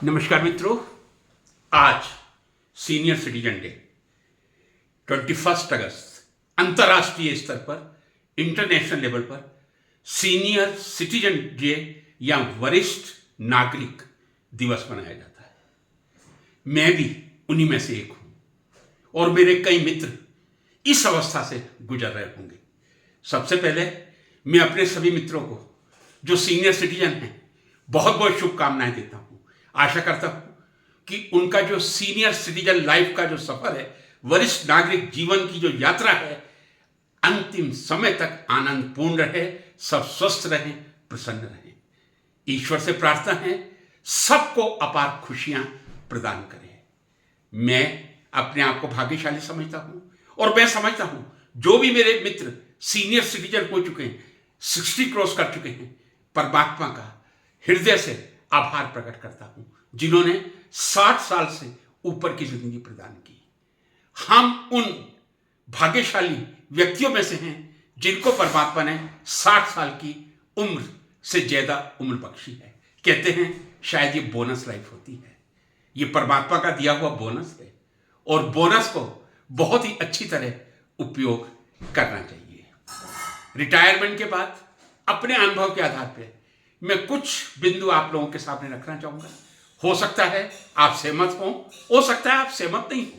नमस्कार मित्रों, आज सीनियर सिटीजन डे 21 अगस्त अंतर्राष्ट्रीय स्तर पर इंटरनेशनल लेवल पर सीनियर सिटीजन डे या वरिष्ठ नागरिक दिवस मनाया जाता है। मैं भी उन्हीं में से एक हूं और मेरे कई मित्र इस अवस्था से गुजर रहे होंगे। सबसे पहले मैं अपने सभी मित्रों को जो सीनियर सिटीजन हैं बहुत बहुत शुभकामनाएं देता हूं। आशा करता हूं कि उनका जो सीनियर सिटीजन लाइफ का जो सफर है, वरिष्ठ नागरिक जीवन की जो यात्रा है, अंतिम समय तक आनंदपूर्ण रहे, सब स्वस्थ रहें, प्रसन्न रहें। ईश्वर से प्रार्थना है सबको अपार खुशियां प्रदान करें। मैं अपने आप को भाग्यशाली समझता हूं और मैं समझता हूं जो भी मेरे मित्र सीनियर सिटीजन हो चुके हैं, 60 क्रॉस कर चुके हैं, परमात्मा का हृदय से आभार प्रकट करता हूं जिन्होंने 60 साल से ऊपर की जिंदगी प्रदान की। हम उन भाग्यशाली व्यक्तियों में से हैं जिनको परमात्मा ने 60 साल की उम्र से ज्यादा उम्र बख्शी है। कहते हैं शायद ये बोनस लाइफ होती है, ये परमात्मा का दिया हुआ बोनस है और बोनस को बहुत ही अच्छी तरह उपयोग करना चाहिए। रिटायरमेंट के बाद अपने अनुभव के आधार पर मैं कुछ बिंदु आप लोगों के सामने रखना चाहूंगा। हो सकता है आप सहमत हो सकता है आप सहमत नहीं हो,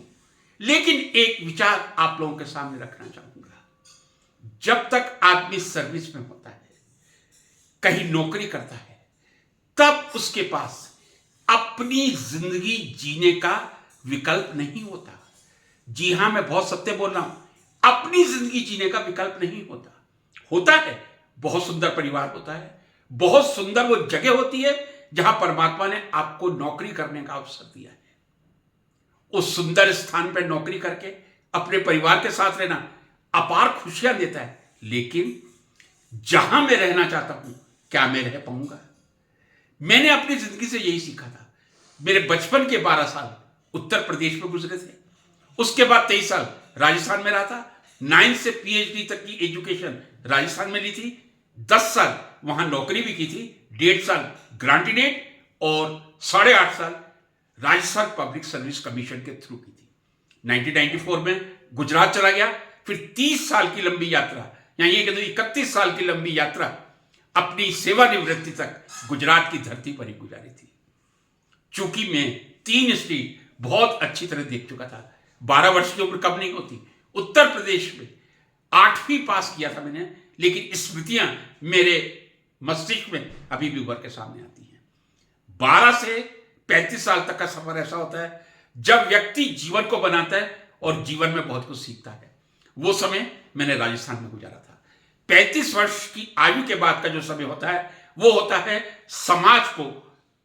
लेकिन एक विचार आप लोगों के सामने रखना चाहूंगा। जब तक आदमी सर्विस में होता है, कहीं नौकरी करता है, तब उसके पास अपनी जिंदगी जीने का विकल्प नहीं होता। जी हां, मैं बहुत सत्य बोल रहा हूं, अपनी जिंदगी जीने का विकल्प नहीं होता है। बहुत सुंदर परिवार होता है, बहुत सुंदर वो जगह होती है जहां परमात्मा ने आपको नौकरी करने का अवसर दिया है। उस सुंदर स्थान पर नौकरी करके अपने परिवार के साथ रहना अपार खुशियां देता है, लेकिन जहां मैं रहना चाहता हूं, क्या मैं रह पाऊंगा? मैंने अपनी जिंदगी से यही सीखा था। मेरे बचपन के 12 साल उत्तर प्रदेश में गुजरे थे, उसके बाद 23 साल राजस्थान में रहा था। 9 से PhD तक की एजुकेशन राजस्थान में ली थी, 10 साल वहां नौकरी भी की थी, 1.5 साल ग्रांटिनेट और 8.5 साल राजस्थान पब्लिक सर्विस कमीशन के थ्रू की थी। 1994 में गुजरात चला गया, फिर 30 साल की लंबी यात्रा, या ये कहते 31 साल की लंबी यात्रा अपनी सेवानिवृत्ति तक गुजरात की धरती पर ही गुजारी थी। चूंकि मैं 3 स्टेट बहुत अच्छी तरह देख चुका था, 12 वर्ष की उम्र कम नहीं होती। उत्तर प्रदेश में 8वीं पास किया था मैंने, लेकिन स्मृतियां मेरे मस्तिष्क में अभी भी उभर के सामने आती हैं। 12 से 35 साल तक का सफर ऐसा होता है जब व्यक्ति जीवन को बनाता है और जीवन में बहुत कुछ सीखता है। वो समय मैंने राजस्थान में गुजारा था। 35 वर्ष की आयु के बाद का जो समय होता है वो होता है समाज को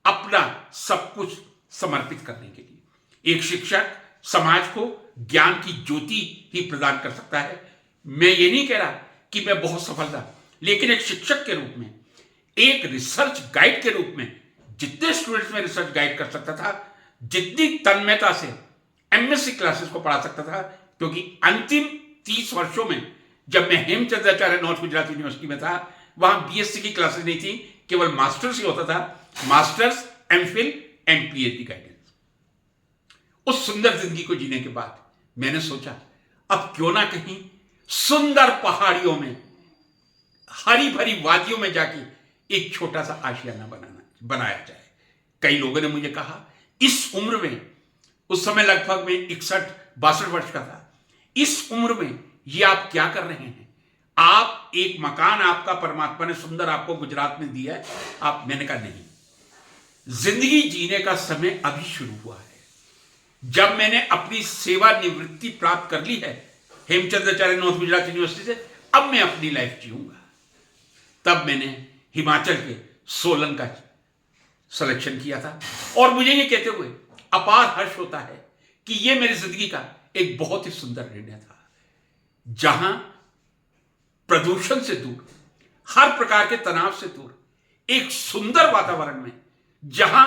अपना सब कुछ समर्पित करने के लिए। एक शिक्षक समाज को ज्ञान की ज्योति ही प्रदान कर सकता है। मैं ये नहीं कह रहा कि मैं बहुत सफल था, लेकिन एक शिक्षक के रूप में, एक रिसर्च गाइड के रूप में जितने स्टूडेंट्स में रिसर्च गाइड कर सकता था, जितनी तन्मयता से MSc क्लासेस को पढ़ा सकता था, क्योंकि अंतिम 30 वर्षों में जब मैं हेमचंद्राचार्य नॉर्थ गुजरात यूनिवर्सिटी में था, वहां BSc की क्लासेस नहीं थी, केवल मास्टर्स ही होता था। Masters, MPhil and PhD guidance. उस सुंदर जिंदगी को जीने के बाद मैंने सोचा अब क्यों ना कहीं सुंदर पहाड़ियों में, हरी भरी वादियों में जाके एक छोटा सा आशियाना बनाया जाए। कई लोगों ने मुझे कहा इस उम्र में, उस समय लगभग मैं 61-62 वर्ष का था, इस उम्र में ये आप क्या कर रहे हैं? आप एक मकान आपका परमात्मा ने सुंदर आपको गुजरात में दिया है, आप। मैंने कहा नहीं, जिंदगी जीने का समय अभी शुरू हुआ है। जब मैंने अपनी सेवानिवृत्ति प्राप्त कर ली है हेमचंद्राचार्य नॉर्थ गुजरात यूनिवर्सिटी से, अब मैं अपनी लाइफ जीऊंगा। तब मैंने हिमाचल के सोलन का सिलेक्शन किया था और मुझे ये कहते हुए अपार हर्ष होता है कि यह मेरी जिंदगी का एक बहुत ही सुंदर निर्णय था, जहां प्रदूषण से दूर, हर प्रकार के तनाव से दूर, एक सुंदर वातावरण में, जहां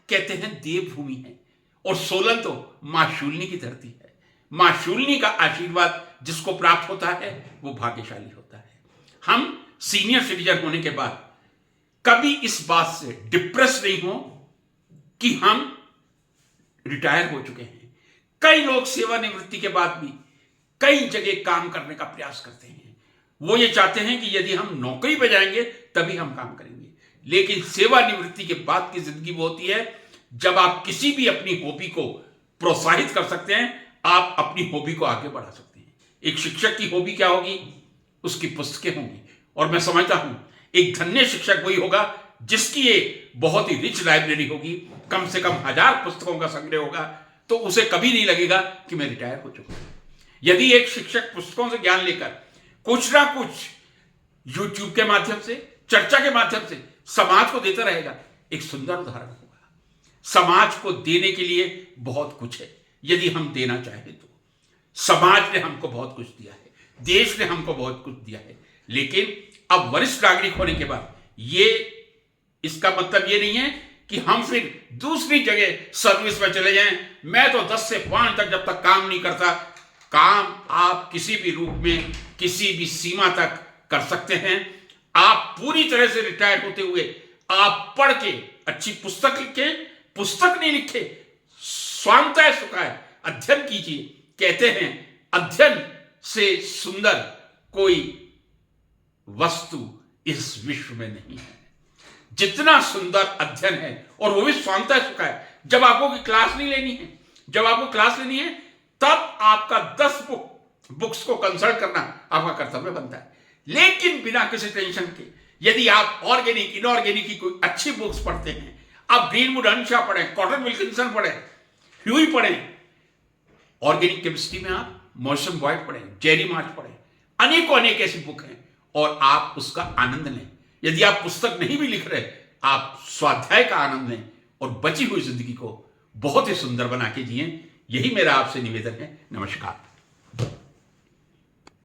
कहते हैं देवभूमि है। और सोलन तो मां शूलिनी की धरती है। मां शूलिनी का आशीर्वाद जिसको प्राप्त होता है वो भाग्यशाली होता है। हम सीनियर सिटीजन होने के बाद कभी इस बात से डिप्रेस नहीं हो कि हम रिटायर हो चुके हैं। कई लोग सेवानिवृत्ति के बाद भी कई जगह काम करने का प्रयास करते हैं। वो ये चाहते हैं कि यदि हम नौकरी पे जाएंगे तभी हम काम करेंगे, लेकिन सेवानिवृत्ति के बाद की जिंदगी वो होती है जब आप किसी भी अपनी हॉबी को प्रोत्साहित कर सकते हैं, आप अपनी हॉबी को आगे बढ़ा सकते हैं। एक शिक्षक की हॉबी क्या होगी? उसकी पुस्तकें होंगी। और मैं समझता हूं एक धन्य शिक्षक वही होगा जिसकी एक बहुत ही रिच लाइब्रेरी होगी, कम से कम 1000 पुस्तकों का संग्रह होगा, तो उसे कभी नहीं लगेगा कि मैं रिटायर हो चुका हूं। यदि एक शिक्षक पुस्तकों से ज्ञान लेकर कुछ ना कुछ यूट्यूब के माध्यम से, चर्चा के माध्यम से समाज को देता रहेगा, एक सुंदर उदाहरण होगा। समाज को देने के लिए बहुत कुछ है यदि हम देना चाहें तो। समाज ने हमको बहुत कुछ दिया है, देश ने हमको बहुत कुछ दिया है, लेकिन अब वरिष्ठ नागरिक होने के बाद इसका मतलब ये नहीं है कि हम फिर दूसरी जगह सर्विस में चले जाएं। मैं तो 10 से 5 तक जब तक काम नहीं करता, काम आप किसी भी रूप में किसी भी सीमा तक कर सकते हैं। आप पूरी तरह से रिटायर्ड होते हुए आप पढ़ के अच्छी पुस्तक लिखे, पुस्तक नहीं लिखे, स्वांतः सुखाय अध्ययन कीजिए। कहते हैं अध्ययन से सुंदर कोई वस्तु इस विश्व में नहीं है। जितना सुंदर अध्ययन है, और वो भी स्वांतः सुखाय। जब आपको क्लास नहीं लेनी है, जब आपको क्लास लेनी है तब आपका 10 बुक्स को कंसल्ट करना आपका कर्तव्य बनता है, लेकिन बिना किसी टेंशन के। यदि आप ऑर्गेनिक, इनऑर्गेनिक की कोई अच्छी बुक्स पढ़ते हैं, आप ग्रीनवुड हंशा पढ़ें, कॉटन विल्किंसन पढ़ें, ह्यूई पढ़ें, ऑर्गेनिक केमिस्ट्री में आप मॉरिसन बॉयड पढ़ें, जेरी मार्च पढ़ें, अनेक ऐसी बुक हैं, और आप उसका आनंद लें। यदि आप पुस्तक नहीं भी लिख रहे, आप स्वाध्याय का आनंद लें और बची हुई जिंदगी को बहुत ही सुंदर बना के जिएं। यही मेरा आपसे निवेदन है। नमस्कार।